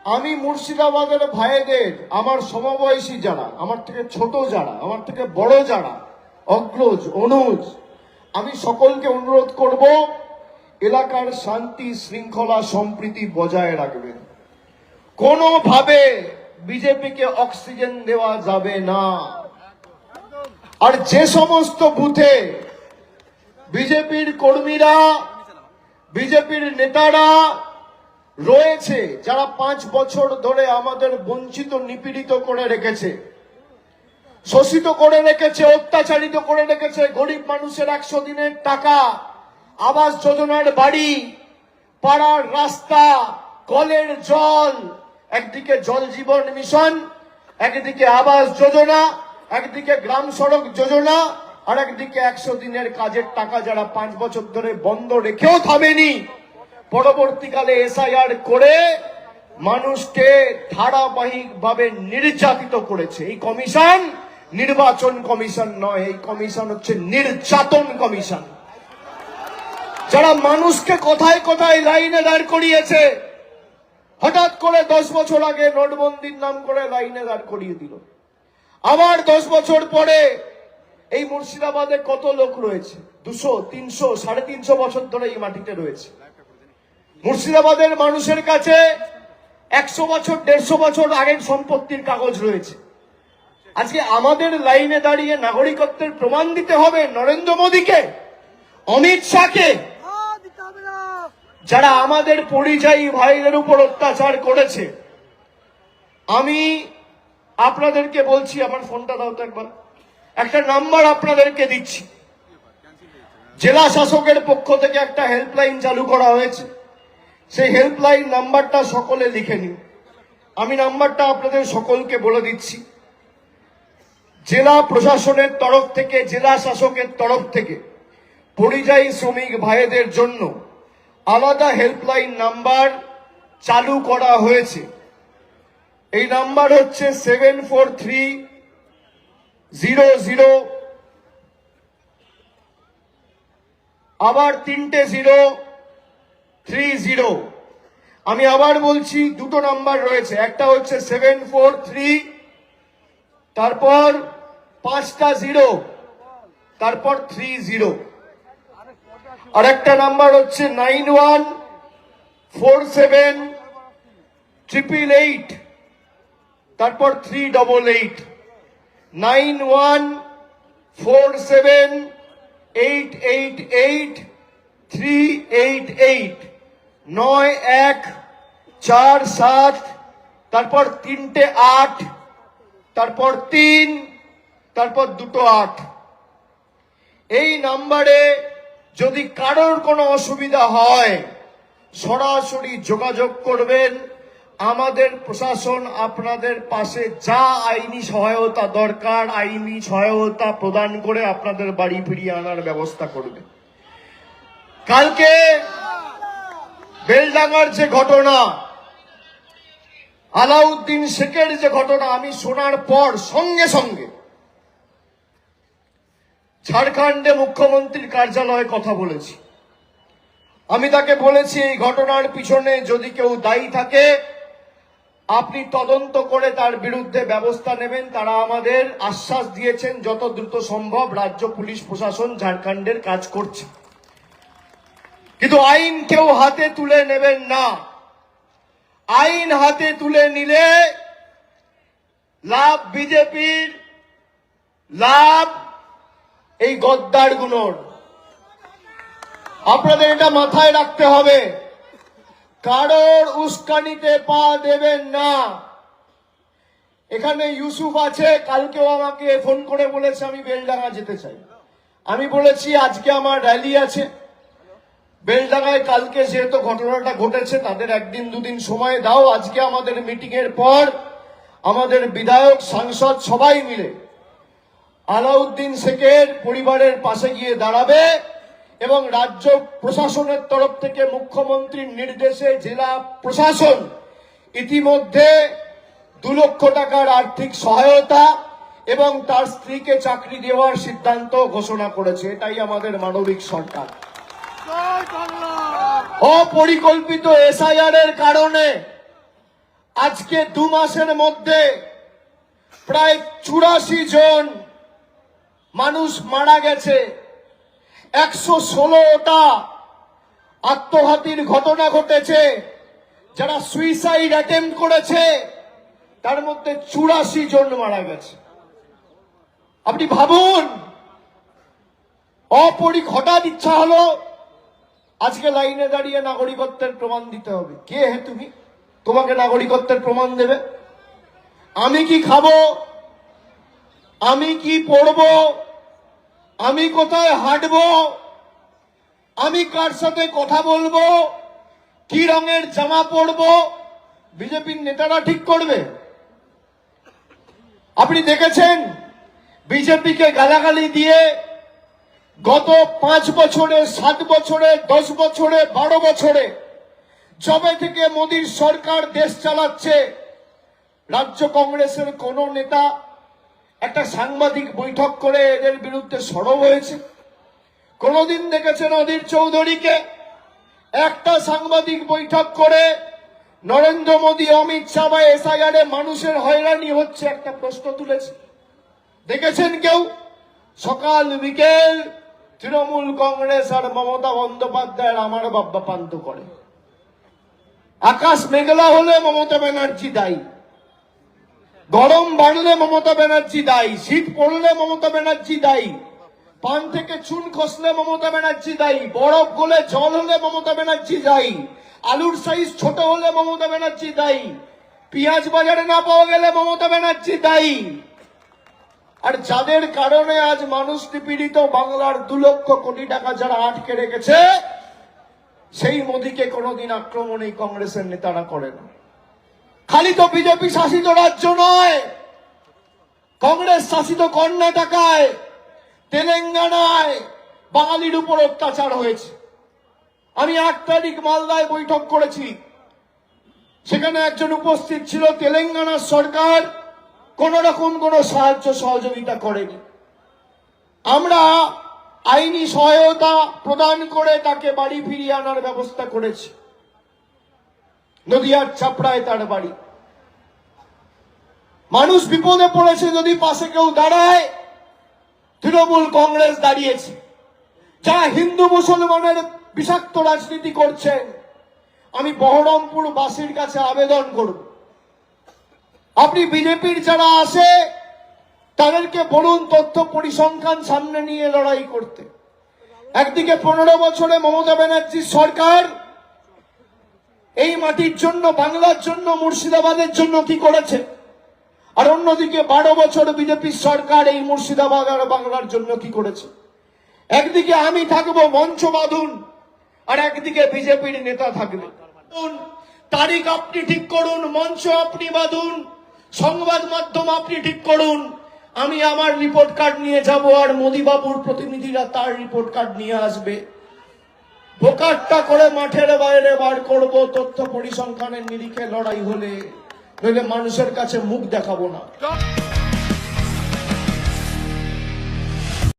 আমি মুর্শিদাবাদের ভাইদের, আমার সমবয়সী যারা, আমার থেকে ছোট যারা, আমার থেকে বড় যারা, অগ্রজ অনুজ, আমি সকলকে অনুরোধ করব এলাকার শান্তি শৃঙ্খলা সম্প্রীতি বজায় রাখবেন। কোনোভাবে বিজেপিকে অক্সিজেন দেওয়া যাবে না। আর যে সমস্ত বুথে বিজেপির কর্মীরা, বিজেপির নেতারা রয়েছে, যারা 5 বছর ধরে আমাদের বঞ্চিত নিপীড়িত করে রেখেছে, শোষিত করে রেখেছে, অত্যাচারিত করে রেখেছে, গরিব মানুষের 100 দিনের টাকা, আবাস যোজনার বাড়ি, পাড়ার রাস্তা, কলের জল, একদিকে জল জীবন মিশন, একদিকে আবাস যোজনা, একদিকে গ্রাম সড়ক যোজনা, আর একদিকে 100 দিনের কাজের টাকা যারা 5 বছর ধরে বন্ধ রেখেও থামেনি, পরবর্তীকালে এসআইআর করে মানুষকে ধারাবাহিকভাবে নির্যাতিত করেছে। এই কমিশন নির্বাচন কমিশন নয়, এই কমিশন হচ্ছে নির্যাতন কমিশন। যারা মানুষকে কোথায় কোথায় লাইনে দাঁড় করিয়েছে, হঠাৎ করে 10 বছর আগে নোটবন্দির নাম করে লাইনে দাঁড় করিয়ে দিল। আবার 10 বছর পরে এই মুর্শিদাবাদে কত লোক রয়েছে, 200, 300, 350 বছর ধরে এই মাটিতে রয়েছে। মুর্শিদাবাদের মানুষের কাছে 100 বছর 150 বছর আগের সম্পত্তির কাগজ রয়েছে। আজকে আমাদের লাইনে দাঁড়িয়ে নাগরিকত্বের প্রমাণ দিতে হবে নরেন্দ্র মোদীকে, অমিত শাহকে, যারা আমাদের পরিযায়ী ভাইদের উপর অত্যাচার করেছে। আমি আপনাদেরকে বলছি, আমার ফোনটা দাও তো একবার, একটা নাম্বার আপনাদেরকে দিচ্ছি। জেলা শাসকের পক্ষ থেকে একটা হেল্পলাইন চালু করা হয়েছে, সেই হেল্পলাইন নাম্বারটা সকলে লিখে নিন। আমি নাম্বারটা আপনাদের সকলকে বলে দিচ্ছি। জেলা প্রশাসনের তরফ থেকে, জেলা শাসকের তরফ থেকে পরিযায়ী শ্রমিক ভাইদের জন্য আলাদা হেল্পলাইন নাম্বার চালু করা হয়েছে। এই নাম্বার হচ্ছে 743000, আবার 3টে 030। আমি আবার বলছি, দুটো নাম্বার রয়েছে, একটা হচ্ছে 743, তারপর 5টা 0, তারপর 30। আর একটা নাম্বার হচ্ছে 91478888, তারপর 388, 9147888388, 9147, তারপর 3টে 8, তারপর 3, তারপর 2টো 8। এই নাম্বারে যদি কারোর কোনো অসুবিধা হয় সরাসরি যোগাযোগ করবেন। আমাদের প্রশাসন আপনাদের পাশে যা আইনি সহায়তা দরকার, আইনি সহায়তা প্রদান করে আপনাদের বাড়ি ফিরিয়ে আনার ব্যবস্থা করবে। কালকে বেলডাঙ্গার যে ঘটনা, আলাউদ্দিন শেখের যে ঘটনা, আমি শোনার পর সঙ্গে সঙ্গে ঝাড়খণ্ডে মুখ্যমন্ত্রীর কার্যালয়ে কথা বলেছি। আমি তাকে বলেছি, এই ঘটনার পিছনে যদি কেউ দায়ী থাকে আপনি তদন্ত করে তার বিরুদ্ধে ব্যবস্থা নেবেন। তারা আমাদের আশ্বাস দিয়েছেন যত দ্রুত সম্ভব রাজ্য পুলিশ প্রশাসন ঝাড়খণ্ডের কাজ করছে। কিন্তু আইন কেউ হাতে তুলে নেবেন না। আইন হাতে তুলে নিলে লাভ বিজেপির, লাভ এই গদ্দার গুলোর। আপনাদের এটা মাথায় রাখতে হবে, কারোর উস্কানিতে পা দেবেন না। এখানে ইউসুফ আছে, কালকেও আমাকে ফোন করে বলেছে আমি বেলডাঙ্গা যেতে চাই। আমি বলেছি আজকে আমার র্যালি আছে বেলডাঙ্গায়, কালকে যেহেতু ঘটনাটা ঘটেছে তাদের 1-2 দিন সময় দাও। আজকে আমাদের মিটিং এর পর আমাদের বিধায়ক, সাংসদ সবাই মিলে আলাউদ্দিন শেখের পরিবারের পাশে গিয়ে দাঁড়াবে এবং রাজ্য প্রশাসনের তরফ থেকে মুখ্যমন্ত্রীর নির্দেশে জেলা প্রশাসন ইতিমধ্যে 2 লক্ষ টাকার আর্থিক সহায়তা এবং তার স্ত্রীকে চাকরি দেওয়ার সিদ্ধান্ত ঘোষণা করেছে। এটাই আমাদের মানবিক সরকার। অপরিকল্পিত এসআইআর এর কারণে আজকে 2 মাসের মধ্যে প্রায় 84 জন মানুষ মারা গেছে, 116টা আত্মঘাতীর ঘটনা ঘটেছে। যারা সুইসাইড অ্যাটেম্প করেছে তার মধ্যে 84 জন মারা গেছে। আপনি ভাবুন, হঠাৎ ইচ্ছা হলো আজকে লাইনে দাঁড়িয়ে নাগরিকত্বের প্রমাণ দিতে হবে। কে হে তুমি, তোমাকে নাগরিকত্বের প্রমাণ দেবে? আমি কি খাবো, আমি কি পড়বো, আমি কোথায় হাঁটবো, আমি কার সাথে কথা বলবো, কি রঙের জামা পরবো, বিজেপির নেতারা ঠিক করবে? আপনি দেখেছেন বিজেপিকে গালাগালি দিয়ে গত 5 বছরে, 7 বছরে, 10 বছরে, 12 বছরে যবে থেকে মোদীর সরকার দেশ চালাচ্ছে, রাজ্য কংগ্রেসের কোন নেতা একটা সাংবাদিক বৈঠক করে এদের বিরুদ্ধে সরব হয়েছে? কোনদিন দেখেছেন অধীর চৌধুরীকে একটা সাংবাদিক বৈঠক করে নরেন্দ্র মোদী, অমিত শাহ বা এসআইআর মানুষের হয়রানি হচ্ছে একটা প্রশ্ন তুলেছে? দেখেছেন কেউ? সকাল বিকেল তৃণমূল কংগ্রেস আর মমতা বন্দ্যোপাধ্যায়ের আমার বাব্বা পান্ত করে। আকাশ মেঘলা হলে মমতা ব্যানার্জি দায়ী, গরম বাড়লে মমতা ব্যানার্জি দায়ী, শীত পড়লে মমতা ব্যানার্জি দায়ী, পান থেকে চুন খসলে মমতা ব্যানার্জি দায়ী, বরফ গলে জল হলে মমতা ব্যানার্জি দায়ী, আলুর সাইজ ছোট হলে মমতা ব্যানার্জি দায়ী, পেঁয়াজ বাজারে না পাওয়া গেলে মমতা ব্যানার্জি দায়ী। আর যাদের কারণে আজ মানুষ নিপীড়িত, বাংলার 2 লক্ষ কোটি টাকা যারা আটকে রেখেছে, সেই মোদীকে কোনোদিন আক্রমণ এই কংগ্রেসের নেতারা করে না। খালি তো বিজেপি শাসিত রাজ্য নয়, কংগ্রেস শাসিত কর্ণাটকায়, তেলেঙ্গানায় বাঙালির উপর অত্যাচার হয়েছে। আমি 8 তারিখ মালদায় বৈঠক করেছি, সেখানে একজন উপস্থিত ছিল। তেলেঙ্গানার সরকার কোন রকম কোন সাহায্য সহযোগিতা করেনি। আমরা আইনি সহায়তা প্রদান করে তাকে বাড়ি ফিরিয়ে আনার ব্যবস্থা করেছি। নদিয়ার চাপড়ায় তার বাড়ি। মানুষ বিপদে পড়েছে, যদি পাশে কেউ দাঁড়ায়, তৃণমূল কংগ্রেস দাঁড়িয়েছে। যারা হিন্দু মুসলমানের বিষাক্ত রাজনীতি করছেন, আমি বহরমপুর বাসীর কাছে আবেদন করব, আপনি বিজেপির যারা আছে তাদেরকে বলুন তথ্য পরিসংখ্যান সামনে নিয়ে লড়াই করতে। একদিকে 15 বছরে মমতা ব্যানার্জির সরকার এই মাটির জন্য, বাংলার জন্য, মুর্শিদাবাদের জন্য কি করেছে, আর অন্যদিকে 12 বছর বিজেপির সরকার এই মুর্শিদাবাদ আর বাংলার জন্য কি করেছে। একদিকে আমি থাকবো, মঞ্চ বাঁধুন, আর একদিকে বিজেপির নেতা থাকবে। তারিখ আপনি ঠিক করুন, মঞ্চ আপনি বাঁধুন, সংবাদ মাধ্যম আপনি ঠিক করুন। আমি আমার রিপোর্ট কার্ড নিয়ে যাব, আর মোদী বাবুর প্রতিনিধিরা তার রিপোর্ট কার্ড নিয়ে আসবে। বোকারটা করে মাঠের বাইরে বার করব তথ্য পরিসংখ্যানের নিরিখে লড়াই হলে, নইলে মানুষের কাছে মুখ দেখাবো না।